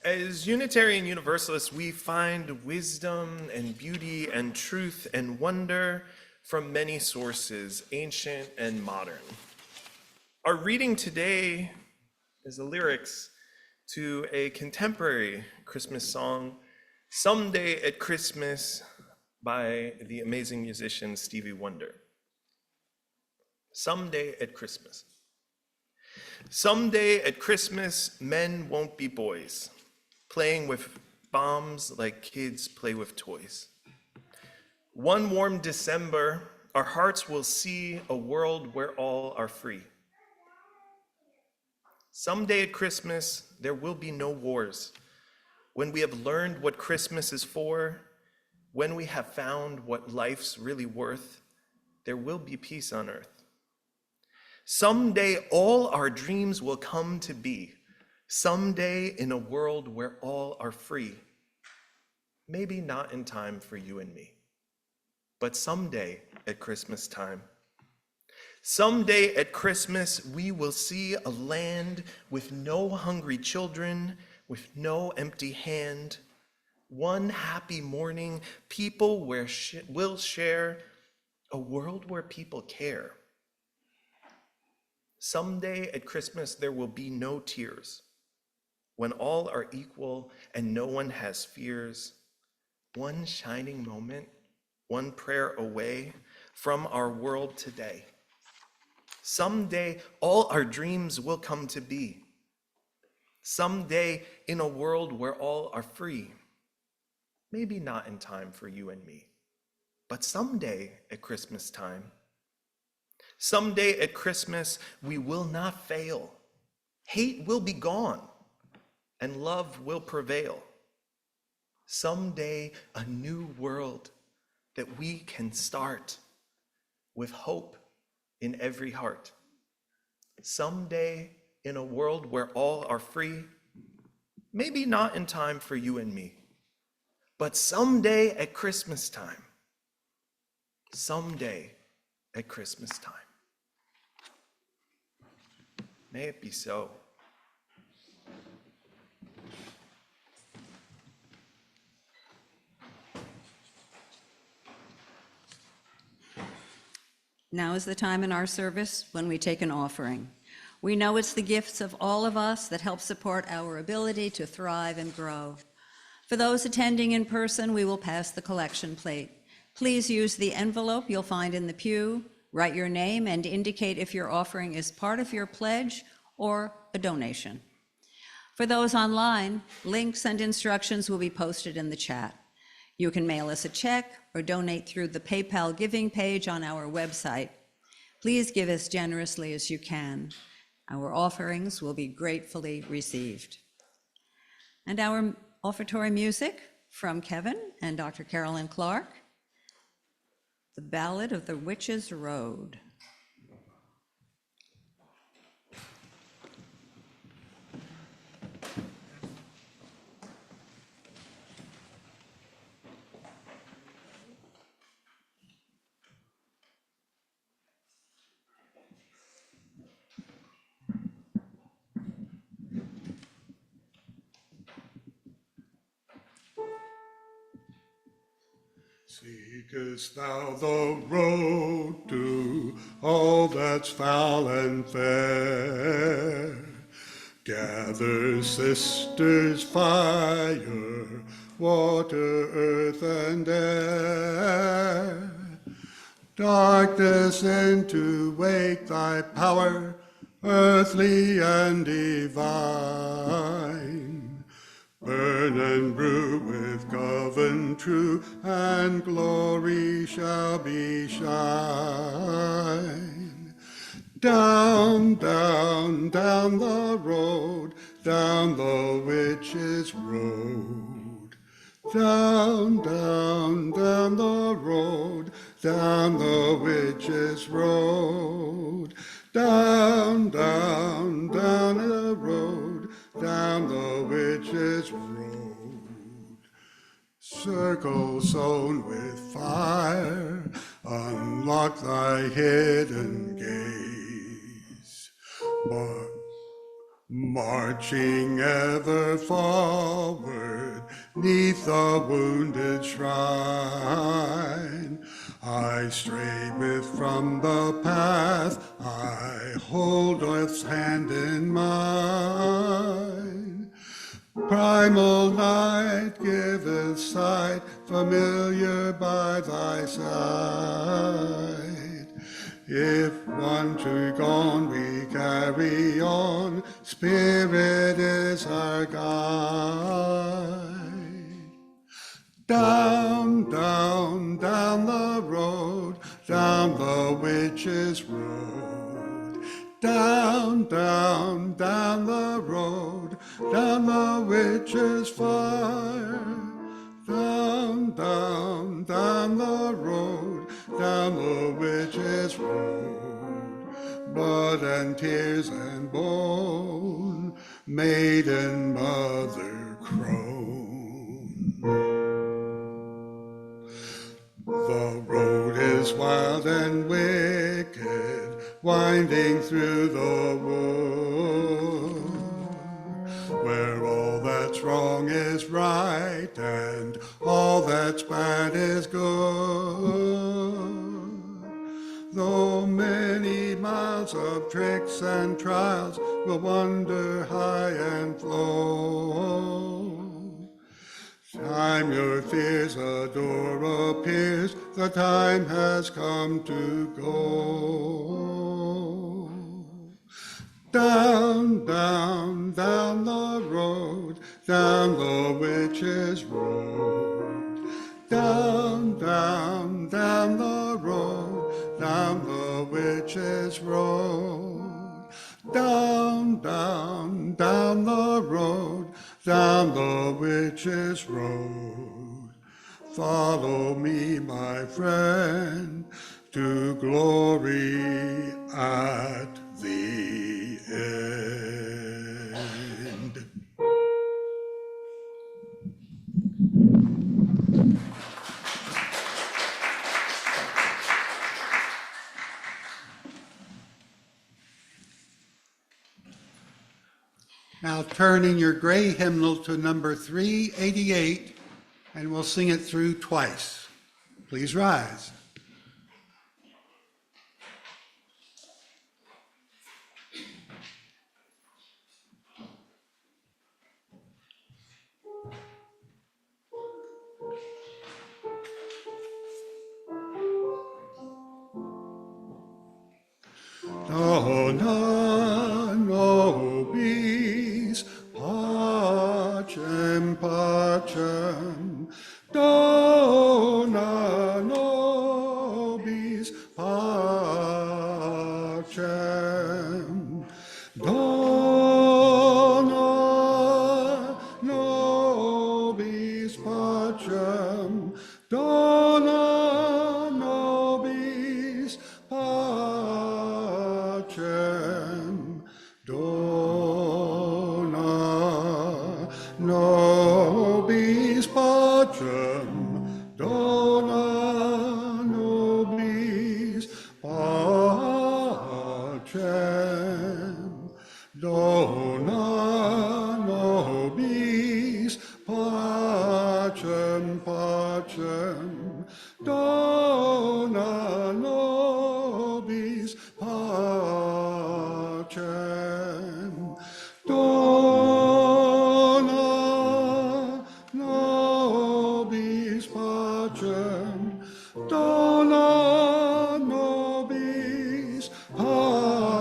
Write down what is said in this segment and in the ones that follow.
As Unitarian Universalists, we find wisdom and beauty and truth and wonder from many sources, ancient and modern. Our reading today is the lyrics to a contemporary Christmas song, "Someday at Christmas" by the amazing musician Stevie Wonder. Someday at Christmas. Someday at Christmas, men won't be boys, playing with bombs like kids play with toys. One warm December, our hearts will see a world where all are free. Someday at Christmas, there will be no wars. When we have learned what Christmas is for, when we have found what life's really worth, there will be peace on earth. Someday, all our dreams will come to be. Someday, in a world where all are free. Maybe not in time for you and me, but someday at Christmas time. Someday at Christmas, we will see a land with no hungry children, with no empty hand. One happy morning, people will share a world where people care. Someday at Christmas, there will be no tears. When all are equal and no one has fears, one shining moment, one prayer away from our world today. Someday, all our dreams will come to be. Someday, in a world where all are free. Maybe not in time for you and me, but someday at Christmas time. Someday at Christmas, we will not fail. Hate will be gone, and love will prevail. Someday, a new world that we can start with hope in every heart. Someday, in a world where all are free, maybe not in time for you and me, but someday at Christmas time. Someday at Christmas time. May it be so. Now is the time in our service when we take an offering. We know it's the gifts of all of us that help support our ability to thrive and grow. For those attending in person, we will pass the collection plate. Please use the envelope you'll find in the pew, write your name, and indicate if your offering is part of your pledge or a donation. For those online, links and instructions will be posted in the chat. You can mail us a check or donate through the PayPal giving page on our website. Please give as generously as you can. Our offerings will be gratefully received. And our offertory music from Kevin and Dr. Carolyn Clark, The Ballad of the Witch's Road. Seekest thou the road to all that's foul and fair? Gather, sisters, fire, water, earth, and air. Darkness into wake thy power, earthly and divine. Burn and brew with govern true, and glory shall be shine. Down, down, down the road, down the witch's road. Down, down, down the road, down the witch's road. Down, down, down the road, down the witch's road. Circle sown with fire, unlock thy hidden gaze. Marching ever forward, 'neath the wounded shrine, I stray with from the path, I hold Earth's hand in mine. Primal night giveth sight, familiar by thy side. If one too gone, we carry on, Spirit is our guide. Down, down, down the road, down the witch's road. Down, down, down the road, down the witch's fire. Down, down, down the road, down the witch's road. Blood and tears and bone, maiden mother crone. The road is wild and wicked, winding through the wood, where all that's wrong is right and all that's bad is good. Though many miles of tricks and trials will wander high and flow, time your fears adore appears, the time has come to go. Down, down, down the road, down the witch's road. Down, down, down the road, down the witch's road. Down, down, down the road, down the witch's road. Follow me, my friend, to glory at the end. Now turn in your gray hymnal to number 388, and we'll sing it through twice. Please rise. Dona nobis pacem pacem, dona nobis pacem, dona nobis pacem, dona nobis pacem, dona nobis pacem, dona nobis pacem, dona nobis pacem, pacem, dona nobis pacem, dona nobis pacem, dona nobis pacem,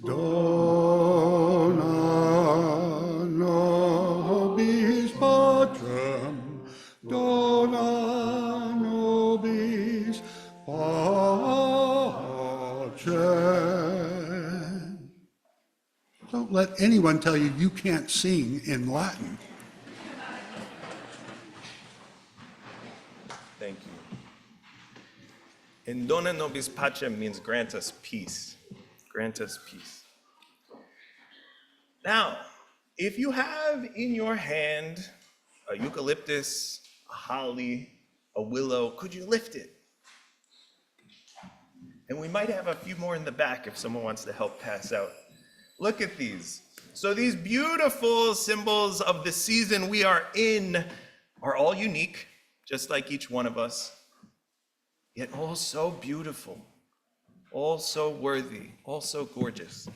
dona nobis pacem, dona nobis pacem. Don't let anyone tell you you can't sing in Latin. Thank you. And dona nobis pacem means grant us peace. Grant us peace. Now, if you have in your hand a eucalyptus, a holly, a willow, could you lift it? And we might have a few more in the back if someone wants to help pass out. Look at these. So these beautiful symbols of the season we are in are all unique, just like each one of us, yet all so beautiful, all so worthy, all so gorgeous.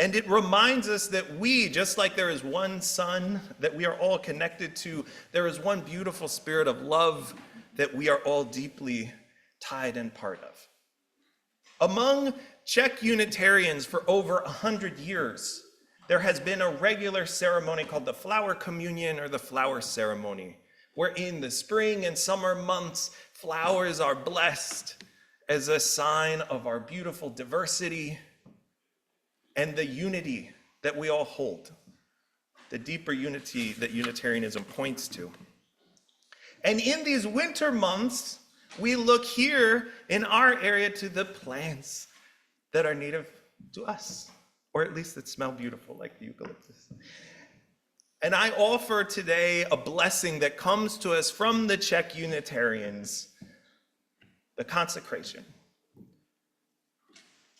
And it reminds us that we, just like there is one sun that we are all connected to, there is one beautiful spirit of love that we are all deeply tied and part of. Among Czech Unitarians for over 100 years, there has been a regular ceremony called the flower communion or the flower ceremony, where in the spring and summer months, flowers are blessed as a sign of our beautiful diversity and the unity that we all hold, the deeper unity that Unitarianism points to. And in these winter months, we look here in our area to the plants that are native to us, or at least that smell beautiful, like the eucalyptus. And I offer today a blessing that comes to us from the Czech Unitarians, the consecration.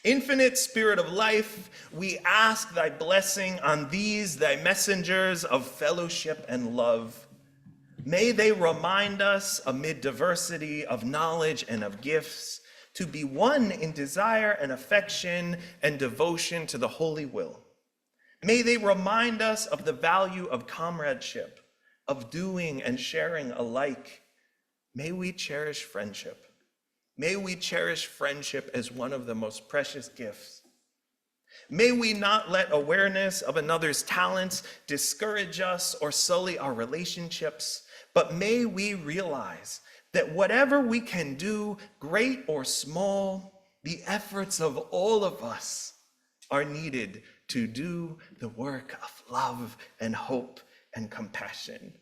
Infinite Spirit of life, we ask thy blessing on these, thy messengers of fellowship and love. May they remind us, amid diversity of knowledge and of gifts, to be one in desire and affection and devotion to the holy will. May they remind us of the value of comradeship, of doing and sharing alike. May we cherish friendship. May we cherish friendship as one of the most precious gifts. May we not let awareness of another's talents discourage us or sully our relationships, but may we realize that whatever we can do, great or small, the efforts of all of us are needed to do the work of love and hope and compassion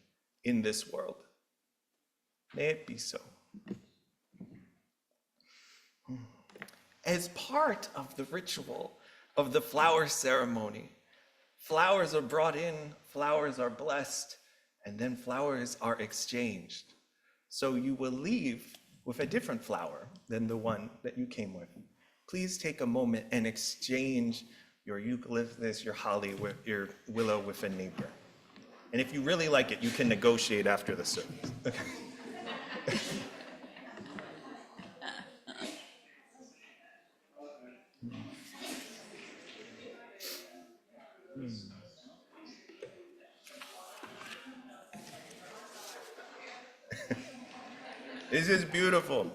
in this world. May it be so. As part of the ritual of the flower ceremony, flowers are brought in, flowers are blessed, and then flowers are exchanged. So you will leave with a different flower than the one that you came with. Please take a moment and exchange your eucalyptus, your holly, your willow with a neighbor. And if you really like it, you can negotiate after the service. Okay. This is beautiful.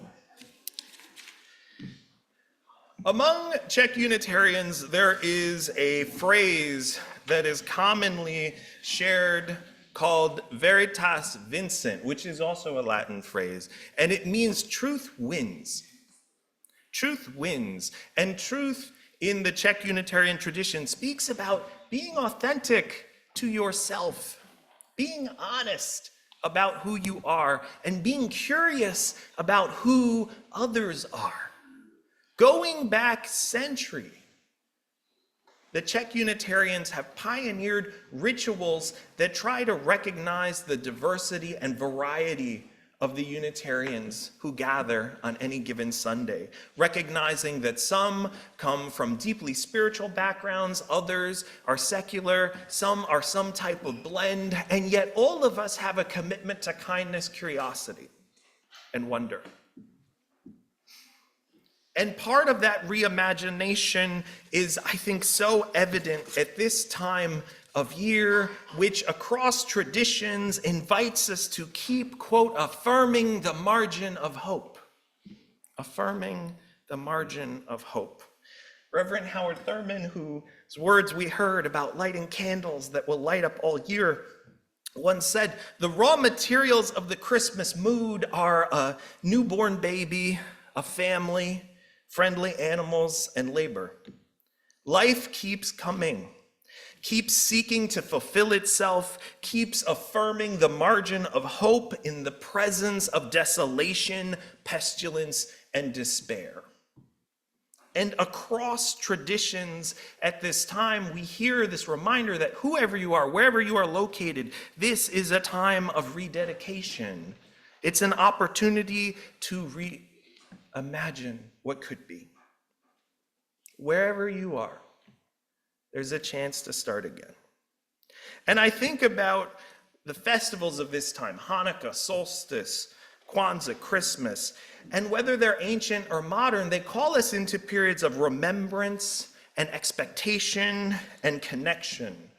Among Czech Unitarians, there is a phrase that is commonly shared called veritas vincit, which is also a Latin phrase, and it means truth wins. Truth wins, and truth in the Czech Unitarian tradition speaks about being authentic to yourself, being honest about who you are, and being curious about who others are. Going back centuries, the Czech Unitarians have pioneered rituals that try to recognize the diversity and variety of the Unitarians who gather on any given Sunday, recognizing that some come from deeply spiritual backgrounds, others are secular, some are some type of blend, and yet all of us have a commitment to kindness, curiosity, and wonder. And part of that reimagination is, I think, so evident at this time of year, which across traditions invites us to keep, quote, affirming the margin of hope. Affirming the margin of hope. Reverend Howard Thurman, whose words we heard about lighting candles that will light up all year, once said, the raw materials of the Christmas mood are a newborn baby, a family, friendly animals, and labor. Life keeps coming, keeps seeking to fulfill itself, keeps affirming the margin of hope in the presence of desolation, pestilence, and despair. And across traditions at this time, we hear this reminder that whoever you are, wherever you are located, this is a time of rededication. It's an opportunity to reimagine what could be. wherever you are, there's a chance to start again. And I think about the festivals of this time, Hanukkah, solstice, Kwanzaa, Christmas, and whether they're ancient or modern, they call us into periods of remembrance and expectation and connection.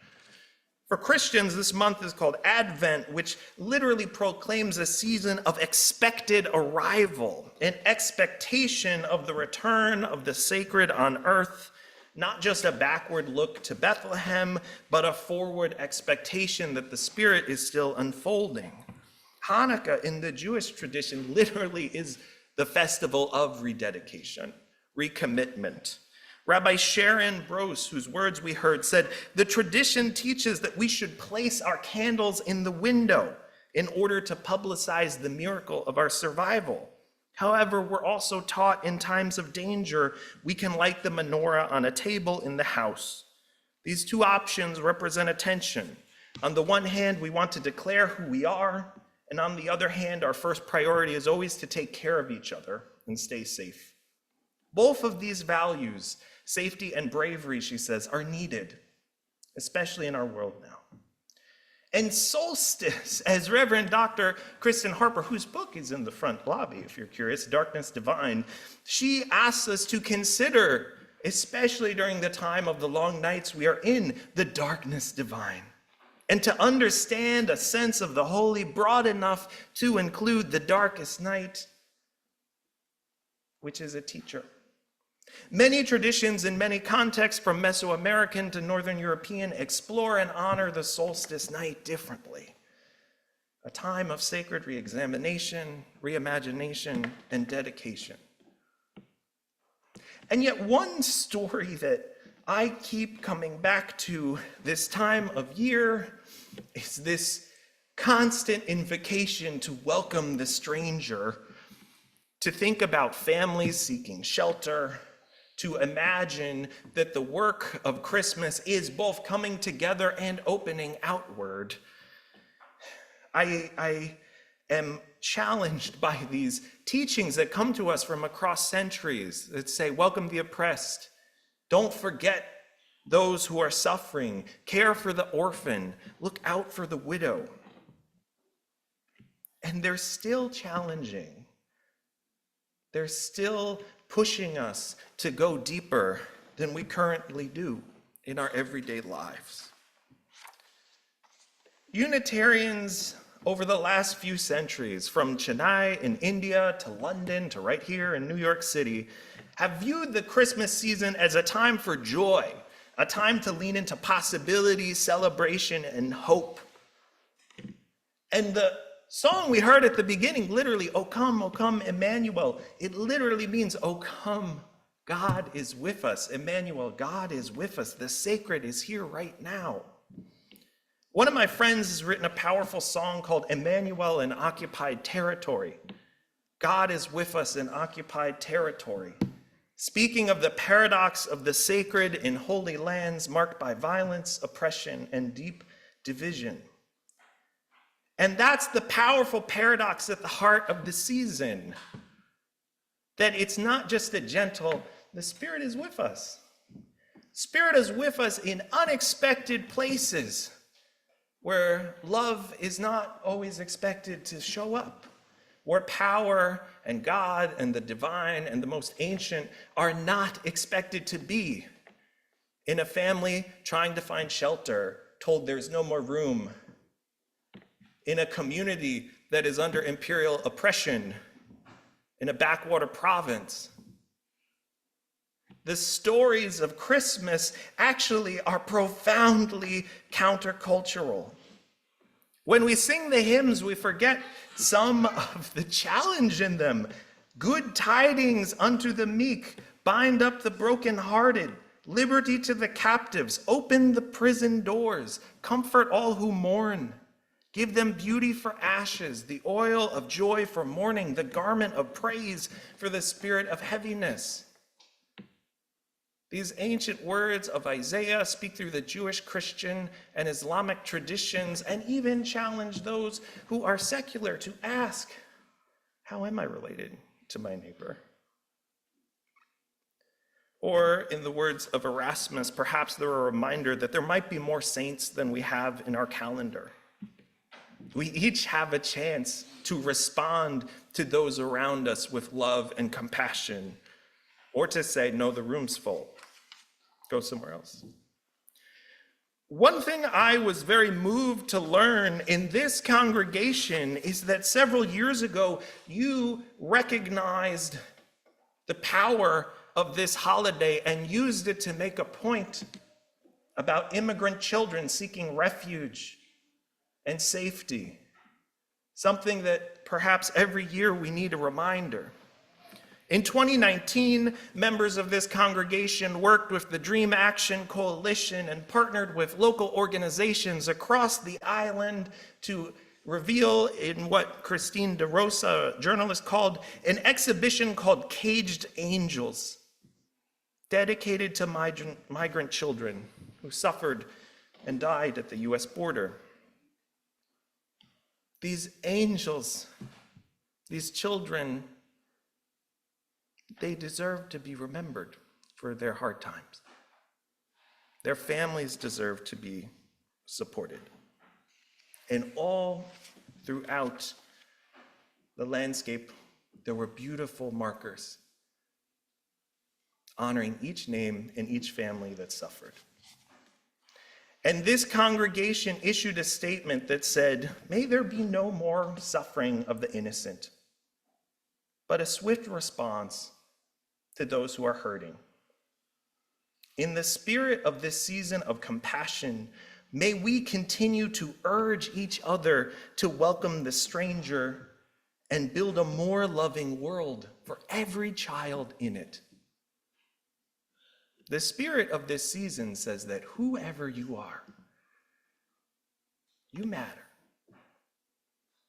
For Christians, this month is called Advent, which literally proclaims a season of expected arrival, an expectation of the return of the sacred on earth, not just a backward look to Bethlehem, but a forward expectation that the Spirit is still unfolding. Hanukkah in the Jewish tradition literally is the festival of rededication, recommitment. Rabbi Sharon Brose, whose words we heard, said, "The tradition teaches that we should place our candles in the window in order to publicize the miracle of our survival. However, we're also taught in times of danger, we can light the menorah on a table in the house. These two options represent a tension. On the one hand, we want to declare who we are, and on the other hand, our first priority is always to take care of each other and stay safe. Both of these values, safety and bravery," she says, "are needed, especially in our world now." And solstice, as Reverend Dr. Kristen Harper, whose book is in the front lobby, if you're curious, Darkness Divine, she asks us to consider, especially during the time of the long nights we are in, the darkness divine, and to understand a sense of the holy broad enough to include the darkest night, which is a teacher. Many traditions in many contexts, from Mesoamerican to Northern European, explore and honor the solstice night differently. A time of sacred re-examination, reimagination, and dedication. And yet one story that I keep coming back to this time of year is this constant invocation to welcome the stranger, to think about families seeking shelter, to imagine that the work of Christmas is both coming together and opening outward. I am challenged by these teachings that come to us from across centuries that say, welcome the oppressed, don't forget those who are suffering, care for the orphan, look out for the widow. And they're still challenging. They're still pushing us to go deeper than we currently do in our everyday lives. Unitarians over the last few centuries, from Chennai in India to London to right here in New York City, have viewed the Christmas season as a time for joy, a time to lean into possibility, celebration, and hope. And the song we heard at the beginning, literally, O come, Emmanuel. It literally means, O come, God is with us. Emmanuel, God is with us. The sacred is here right now. One of my friends has written a powerful song called Emmanuel in Occupied Territory. God is with us in occupied territory. Speaking of the paradox of the sacred in holy lands marked by violence, oppression, and deep division. And that's the powerful paradox at the heart of the season. That it's not just a gentle, the Spirit is with us. Spirit is with us in unexpected places where love is not always expected to show up, where power and God and the divine and the most ancient are not expected to be. In a family trying to find shelter, told there's no more room. In a community that is under imperial oppression, in a backwater province. The stories of Christmas actually are profoundly countercultural. When we sing the hymns, we forget some of the challenge in them. Good tidings unto the meek, bind up the brokenhearted, liberty to the captives, open the prison doors, comfort all who mourn. Give them beauty for ashes, the oil of joy for mourning, the garment of praise for the spirit of heaviness. These ancient words of Isaiah speak through the Jewish, Christian, and Islamic traditions, and even challenge those who are secular to ask, how am I related to my neighbor? Or, in the words of Erasmus, perhaps they're a reminder that there might be more saints than we have in our calendar. We each have a chance to respond to those around us with love and compassion, or to say, no, the room's full. Go somewhere else. One thing I was very moved to learn in this congregation is that several years ago, you recognized the power of this holiday and used it to make a point about immigrant children seeking refuge and safety, something that perhaps every year we need a reminder. In 2019, members of this congregation worked with the Dream Action Coalition and partnered with local organizations across the island to reveal in what Christine DeRosa, a journalist, called an exhibition called Caged Angels, dedicated to migrant children who suffered and died at the US border. These angels, these children, they deserve to be remembered for their hard times. Their families deserve to be supported. And all throughout the landscape, there were beautiful markers honoring each name and each family that suffered. And this congregation issued a statement that said, "May there be no more suffering of the innocent, but a swift response to those who are hurting. In the spirit of this season of compassion, may we continue to urge each other to welcome the stranger and build a more loving world for every child in it." The spirit of this season says that whoever you are, you matter.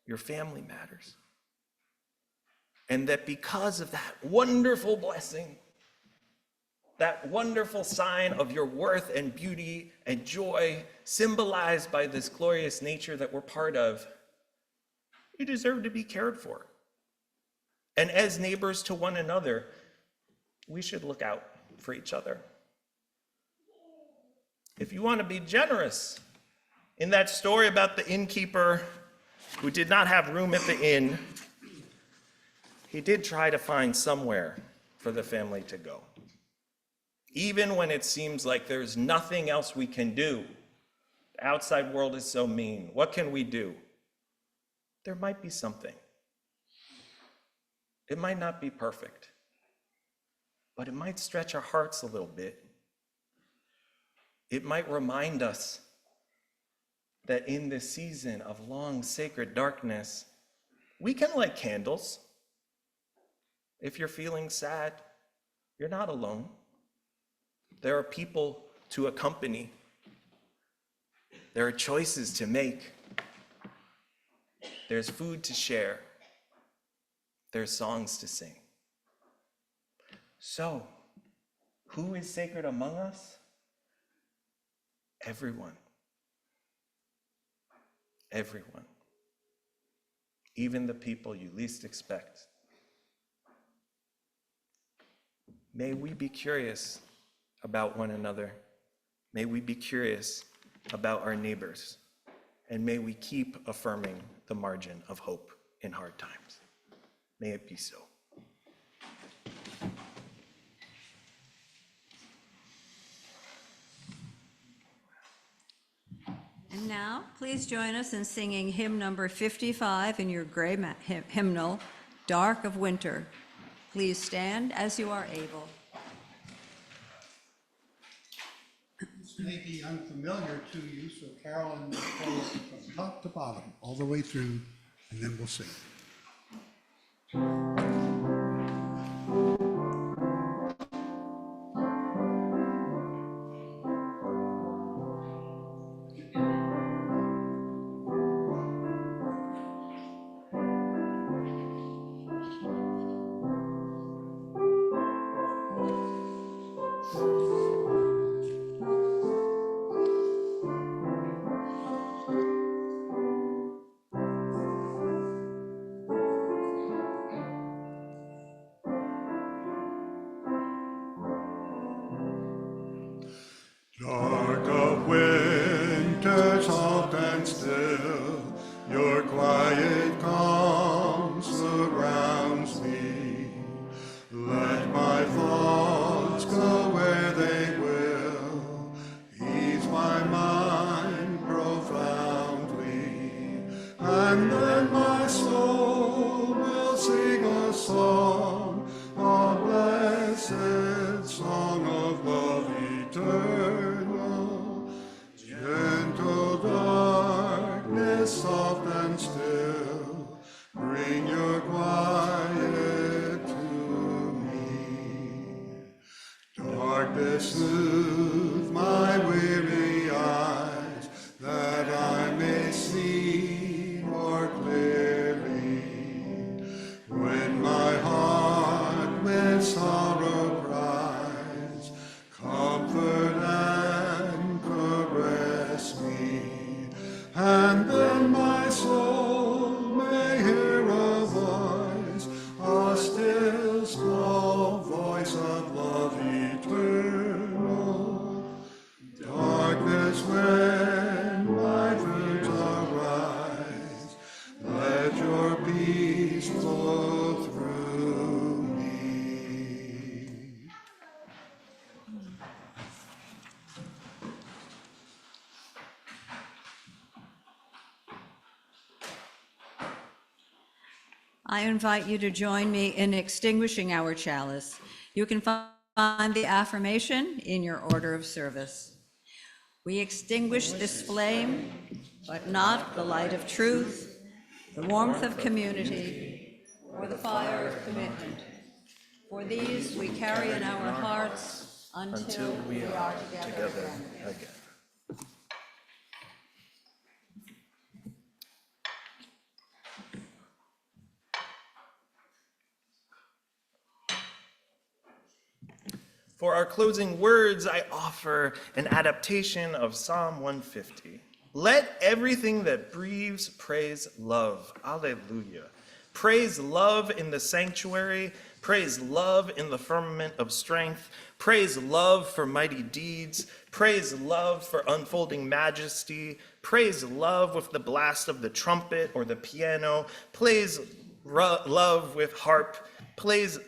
Your family matters. And that because of that wonderful blessing, that wonderful sign of your worth and beauty and joy symbolized by this glorious nature that we're part of, you deserve to be cared for. And as neighbors to one another, we should look out for each other. If you want to be generous, in that story about the innkeeper who did not have room at the inn, he did try to find somewhere for the family to go. Even when it seems like there's nothing else we can do, the outside world is so mean, what can we do? There might be something. It might not be perfect, but it might stretch our hearts a little bit. It might remind us that in this season of long sacred darkness, we can light candles. If you're feeling sad, you're not alone. There are people to accompany. There are choices to make. There's food to share. There's songs to sing. So, who is sacred among us? Everyone. Everyone. Even the people you least expect. May we be curious about one another. May we be curious about our neighbors. And may we keep affirming the margin of hope in hard times. May it be so. And now, please join us in singing hymn number 55 in your gray hymnal, Dark of Winter. Please stand as you are able. This may be unfamiliar to you, so Carolyn will play from top to bottom, all the way through, and then we'll sing. darkness soothe my weary eyes, that I may see more clearly. When my heart with sorrow cries, comfort and caress me, and then my soul may hear a voice, a still small voice of love eternal. Darkness when my fears arise, let your peace flow through me. I invite you to join me in extinguishing our chalice. You can find the affirmation in your order of service. We extinguish this flame, but not the light of truth, the warmth of community, or the fire of commitment. For these we carry in our hearts until we are together again. For our closing words, I offer an adaptation of Psalm 150. Let everything that breathes praise love. Alleluia. Praise love in the sanctuary. Praise love in the firmament of strength. Praise love for mighty deeds. Praise love for unfolding majesty. Praise love with the blast of the trumpet or the piano. Praise love with harp. Praise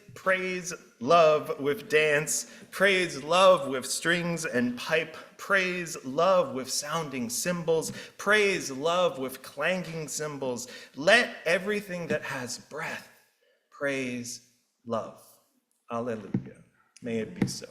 love with dance. Praise love with strings and pipe. Praise love with sounding cymbals. Praise love with clanging cymbals. Let everything that has breath praise love. Alleluia. May it be so.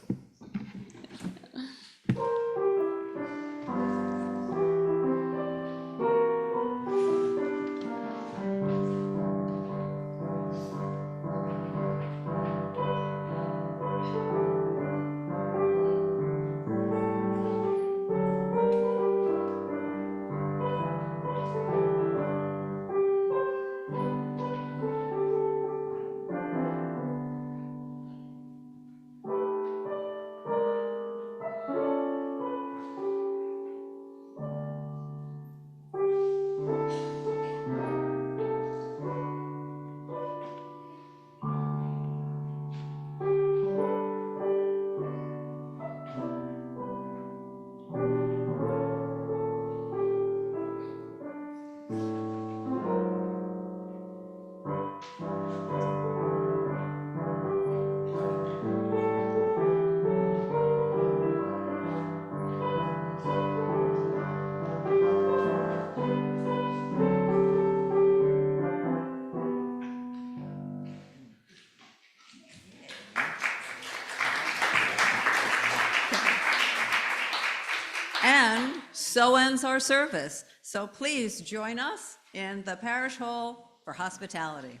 And so ends our service. So please join us in the parish hall for hospitality.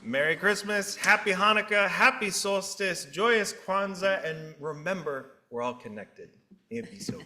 Merry Christmas, Happy Hanukkah, Happy Solstice, Joyous Kwanzaa, and remember, we're all connected. May it be so.